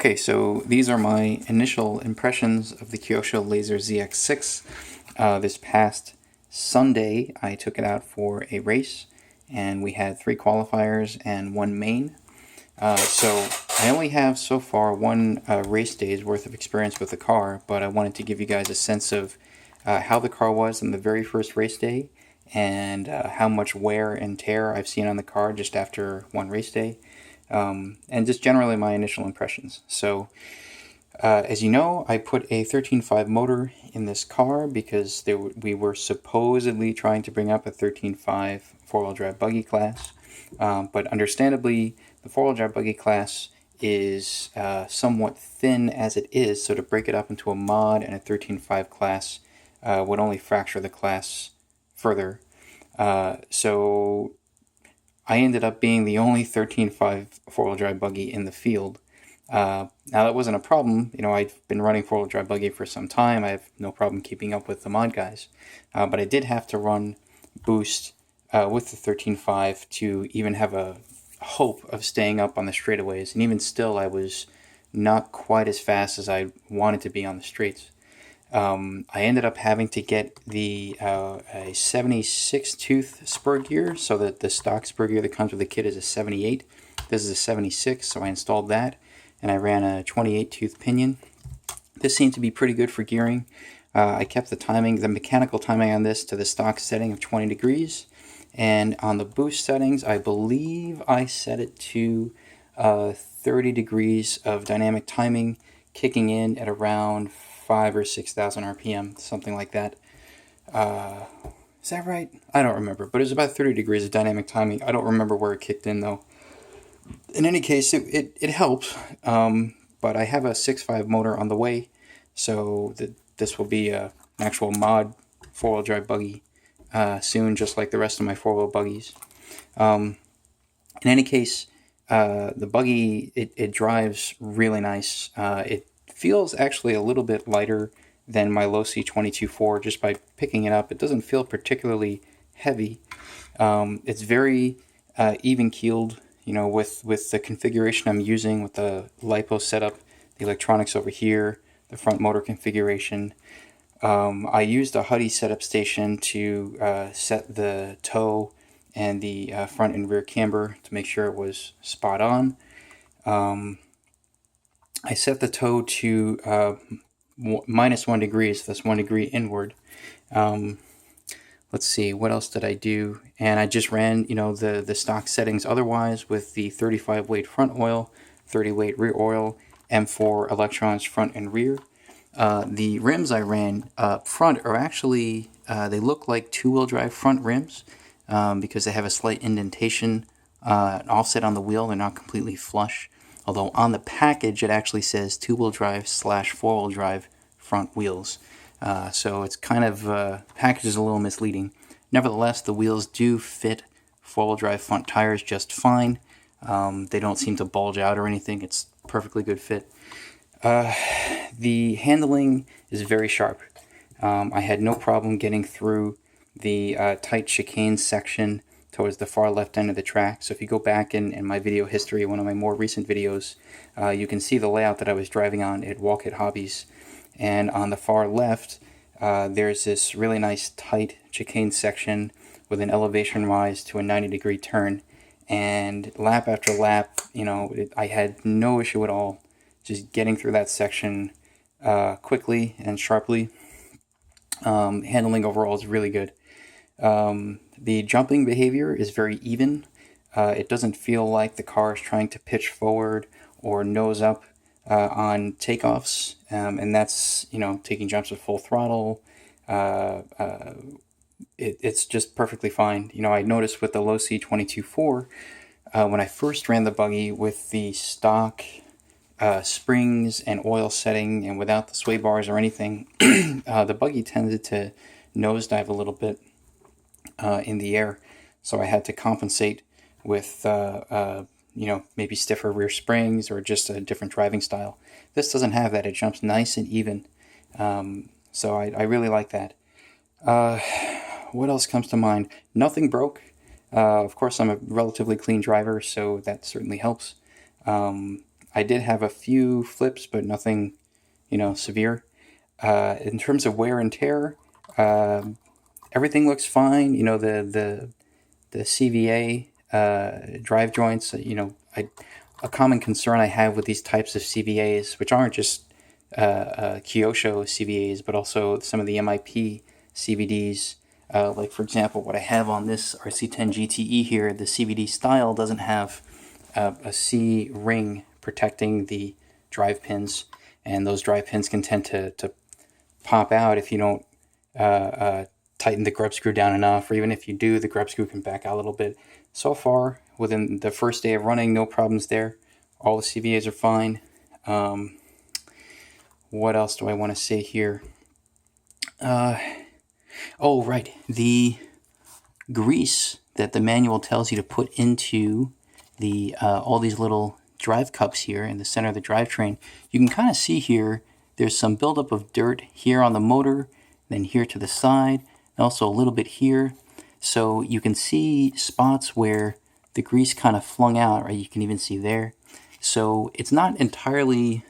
Okay, so these are my initial impressions of the Kyosho Lazer ZX6. This past Sunday, I took it out for a race, and we had 3 qualifiers and 1 main. So I only have so far 1 race day's worth of experience with the car, but I wanted to give you guys a sense of how the car was on the very first race day, and how much wear and tear I've seen on the car just after 1 race day. And just generally my initial impressions. So, as you know, I put a 13.5 motor in this car because we were supposedly trying to bring up a 13.5 four-wheel drive buggy class. But understandably, the four-wheel drive buggy class is somewhat thin as it is, so to break it up into a mod and a 13.5 class would only fracture the class further. So I ended up being the only 13.5 four-wheel drive buggy in the field. Now that wasn't a problem. You know, I've been running four-wheel drive buggy for some time. I have no problem keeping up with the mod guys. But I did have to run boost with the 13.5 to even have a hope of staying up on the straightaways. And even still, I was not quite as fast as I wanted to be on the straights. I ended up having to get the a 76 tooth spur gear, so that the stock spur gear that comes with the kit is a 78. This is a 76, so I installed that, and I ran a 28 tooth pinion. This seemed to be pretty good for gearing. I kept the mechanical timing on this to the stock setting of 20 degrees, and on the boost settings, I believe I set it to 30 degrees of dynamic timing, kicking in at around 5,000 or 6,000 RPM, something like that. Is that right? I don't remember, but it was about 30 degrees of dynamic timing. I don't remember where it kicked in, though. In any case, it helped, but I have a 6.5 motor on the way, so this will be an actual mod four-wheel drive buggy soon, just like the rest of my four-wheel buggies. In any case, the buggy, it drives really nice. It feels actually a little bit lighter than my Losi 22.4 just by picking it up. It doesn't feel particularly heavy. It's very even-keeled, you know, with the configuration I'm using with the LiPo setup, the electronics over here, the front motor configuration. I used a Huddy setup station to set the toe and the front and rear camber to make sure it was spot on. I set the toe to minus 1 degree, so that's 1 degree inward. Let's see, what else did I do? And I just ran, you know, the stock settings otherwise with the 35 weight front oil, 30 weight rear oil, M4 electrons front and rear. The rims I ran up front are actually, they look like two-wheel drive front rims because they have a slight indentation, offset on the wheel. They're not completely flush. Although on the package it actually says two-wheel drive / four-wheel drive front wheels. So it's kind of, package is a little misleading. Nevertheless, the wheels do fit four-wheel drive front tires just fine. They don't seem to bulge out or anything. It's perfectly good fit. The handling is very sharp. I had no problem getting through the tight chicane section towards the far left end of the track. So if you go back in my video history, one of my more recent videos, you can see the layout that I was driving on at Walk It Hobbies. And on the far left, there's this really nice tight chicane section with an elevation rise to a 90-degree turn. And lap after lap, you know, I had no issue at all just getting through that section quickly and sharply. Handling overall is really good. The jumping behavior is very even. It doesn't feel like the car is trying to pitch forward or nose up on takeoffs, and that's, you know, taking jumps at full throttle. It's just perfectly fine. You know, I noticed with the Losi 22.4, when I first ran the buggy with the stock springs and oil setting and without the sway bars or anything, the buggy tended to nosedive a little bit in the air, so I had to compensate with you know, maybe stiffer rear springs or just a different driving style. This doesn't have that. It jumps nice and even, so I really like that. What else comes to mind? Nothing broke. Of course, I'm a relatively clean driver, so that certainly helps. I did have a few flips, but nothing, severe. In terms of wear and tear, everything looks fine. The CVA drive joints. A common concern I have with these types of CVAs, which aren't just Kyosho CVAs, but also some of the MIP CVDs. Like, for example, what I have on this RC10 GTE here, the CVD style doesn't have a C ring protecting the drive pins, and those drive pins can tend to pop out if you don't tighten the grub screw down enough, or even if you do, the grub screw can back out a little bit. So far, within the first day of running, no problems there. All the CVAs are fine. What else do I want to say here? Oh, right. The grease that the manual tells you to put into the all these little drive cups here in the center of the drivetrain, you can kind of see here there's some buildup of dirt here on the motor, then here to the side, and also a little bit here. So you can see spots where the grease kind of flung out, right? You can even see there. So it's not entirely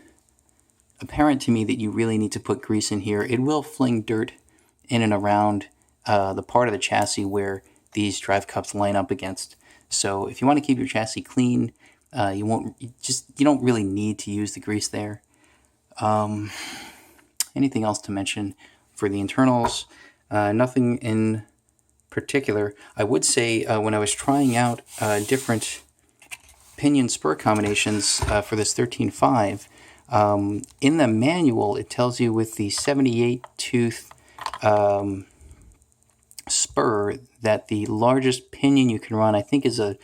apparent to me that you really need to put grease in here. It will fling dirt in and around the part of the chassis where these drive cups line up against. So if you want to keep your chassis clean, you don't really need to use the grease there. Anything else to mention for the internals? Nothing in particular. I would say when I was trying out different pinion spur combinations for this 13.5, in the manual it tells you with the 78 tooth spur that the largest pinion you can run, I think, is a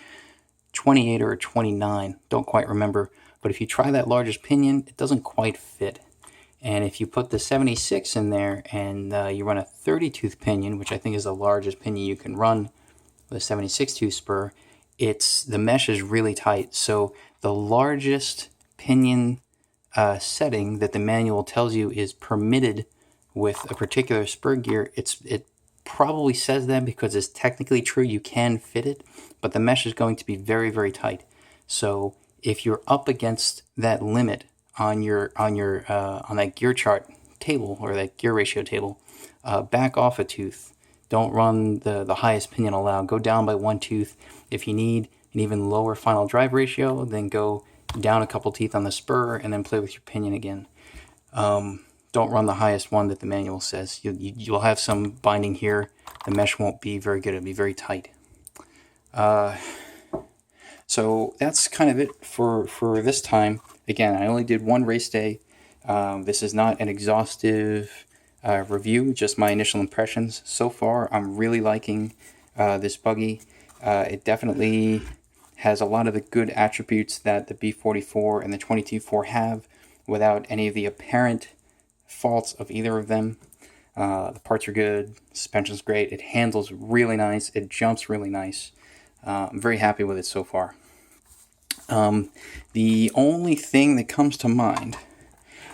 28 or a 29. Don't quite remember. But if you try that largest pinion, it doesn't quite fit. And if you put the 76 in there and you run a 30 tooth pinion, which I think is the largest pinion you can run with a 76 tooth spur, the mesh is really tight. So the largest pinion setting that the manual tells you is permitted with a particular spur gear, it probably says that because it's technically true, you can fit it, but the mesh is going to be very, very tight. So if you're up against that limit on that gear chart table, or that gear ratio table, back off a tooth. Don't run the highest pinion allowed. Go down by one tooth. If you need an even lower final drive ratio, then go down a couple teeth on the spur and then play with your pinion again. Don't run the highest one that the manual says. You'll have some binding here. The mesh won't be very good. It'll be very tight. So that's kind of it for this time. Again, I only did one race day. This is not an exhaustive review, just my initial impressions. So far, I'm really liking this buggy. It definitely has a lot of the good attributes that the B44 and the 22.4 have without any of the apparent faults of either of them. The parts are good, suspension's great, it handles really nice, it jumps really nice. I'm very happy with it so far. The only thing that comes to mind,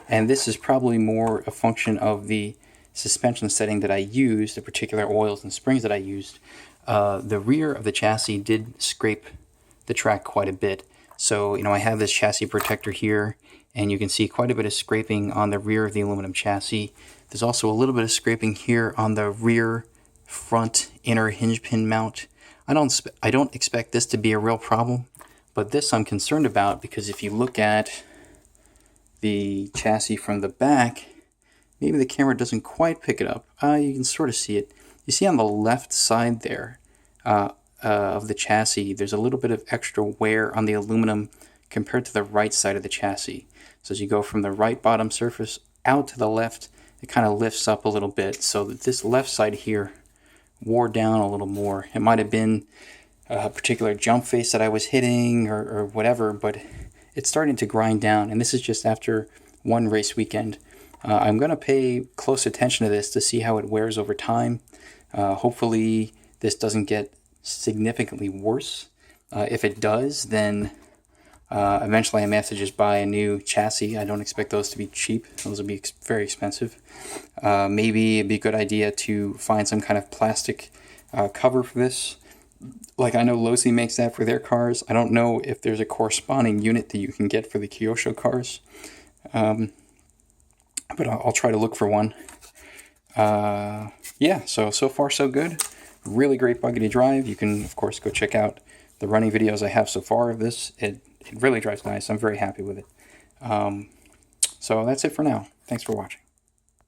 and this is probably more a function of the suspension setting that I used, the particular oils and springs that I used, the rear of the chassis did scrape the track quite a bit. So, I have this chassis protector here, and you can see quite a bit of scraping on the rear of the aluminum chassis. There's also a little bit of scraping here on the rear front inner hinge pin mount. I don't expect this to be a real problem, but this I'm concerned about because if you look at the chassis from the back, maybe the camera doesn't quite pick it up. You can sort of see it. You see on the left side there of the chassis, there's a little bit of extra wear on the aluminum compared to the right side of the chassis. So as you go from the right bottom surface out to the left, it kind of lifts up a little bit. So that this left side here wore down a little more. It might have been a particular jump face that I was hitting or whatever, but it's starting to grind down. And this is just after one race weekend. I'm going to pay close attention to this to see how it wears over time. Hopefully this doesn't get significantly worse. If it does, then eventually I may have to just buy a new chassis. I don't expect those to be cheap. Those will be very expensive. Maybe it'd be a good idea to find some kind of plastic cover for this. Like, I know Losi makes that for their cars. I don't know if there's a corresponding unit that you can get for the Kyosho cars. But I'll try to look for one. Yeah, so far so good. Really great buggy to drive. You can, of course, go check out the running videos I have so far of this. It really drives nice. I'm very happy with it. So that's it for now. Thanks for watching.